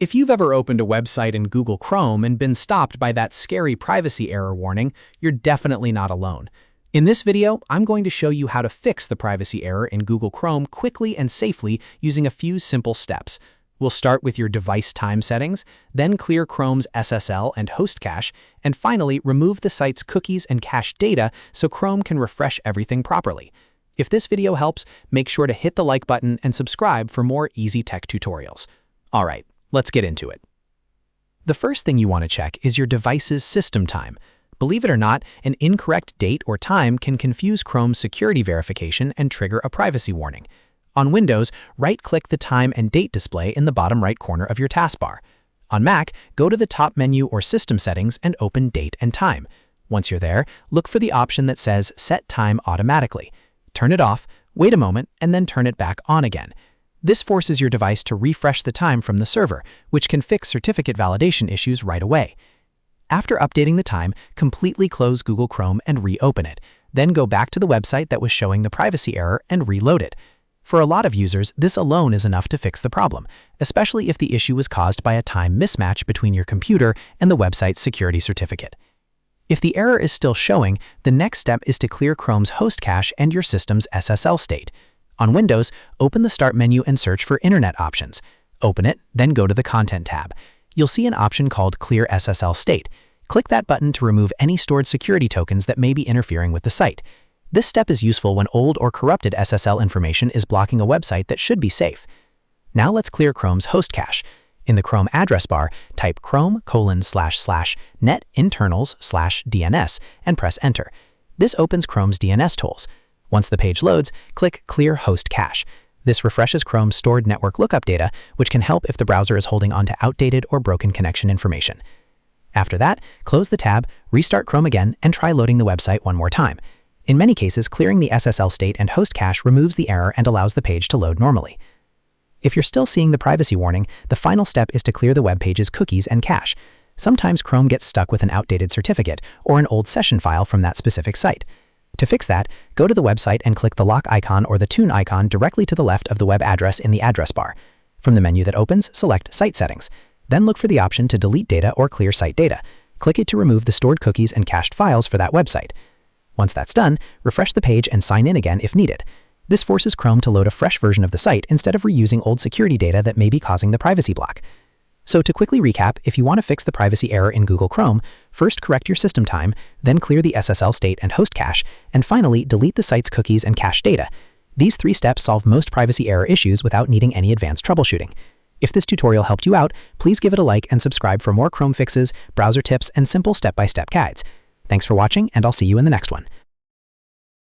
If you've ever opened a website in Google Chrome and been stopped by that scary privacy error warning, you're definitely not alone. In this video, I'm going to show you how to fix the privacy error in Google Chrome quickly and safely using a few simple steps. We'll start with your device time settings, then clear Chrome's SSL and host cache, and finally remove the site's cookies and cache data so Chrome can refresh everything properly. If this video helps, make sure to hit the like button and subscribe for more easy tech tutorials. All right, let's get into it. The first thing you want to check is your device's system time. Believe it or not, an incorrect date or time can confuse Chrome's security verification and trigger a privacy warning. On Windows, right-click the time and date display in the bottom right corner of your taskbar. On Mac, go to the top menu or System Settings and open Date and Time. Once you're there, look for the option that says Set Time Automatically. Turn it off, wait a moment, and then turn it back on again. This forces your device to refresh the time from the server, which can fix certificate validation issues right away. After updating the time, completely close Google Chrome and reopen it. Then go back to the website that was showing the privacy error and reload it. For a lot of users, this alone is enough to fix the problem, especially if the issue was caused by a time mismatch between your computer and the website's security certificate. If the error is still showing, the next step is to clear Chrome's host cache and your system's SSL state. On Windows, open the Start menu and search for Internet options. Open it, then go to the Content tab. You'll see an option called Clear SSL State. Click that button to remove any stored security tokens that may be interfering with the site. This step is useful when old or corrupted SSL information is blocking a website that should be safe. Now let's clear Chrome's host cache. In the Chrome address bar, type chrome://netinternals/DNS and press Enter. This opens Chrome's DNS tools. Once the page loads, click Clear Host Cache. This refreshes Chrome's stored network lookup data, which can help if the browser is holding onto outdated or broken connection information. After that, close the tab, restart Chrome again, and try loading the website one more time. In many cases, clearing the SSL state and host cache removes the error and allows the page to load normally. If you're still seeing the privacy warning, the final step is to clear the web page's cookies and cache. Sometimes Chrome gets stuck with an outdated certificate or an old session file from that specific site. To fix that, go to the website and click the lock icon or the tune icon directly to the left of the web address in the address bar. From the menu that opens, select Site Settings. Then look for the option to delete data or clear site data. Click it to remove the stored cookies and cached files for that website. Once that's done, refresh the page and sign in again if needed. This forces Chrome to load a fresh version of the site instead of reusing old security data that may be causing the privacy block. So to quickly recap, if you want to fix the privacy error in Google Chrome, first correct your system time, then clear the SSL state and host cache, and finally delete the site's cookies and cache data. These 3 steps solve most privacy error issues without needing any advanced troubleshooting. If this tutorial helped you out, please give it a like and subscribe for more Chrome fixes, browser tips, and simple step-by-step guides. Thanks for watching, and I'll see you in the next one.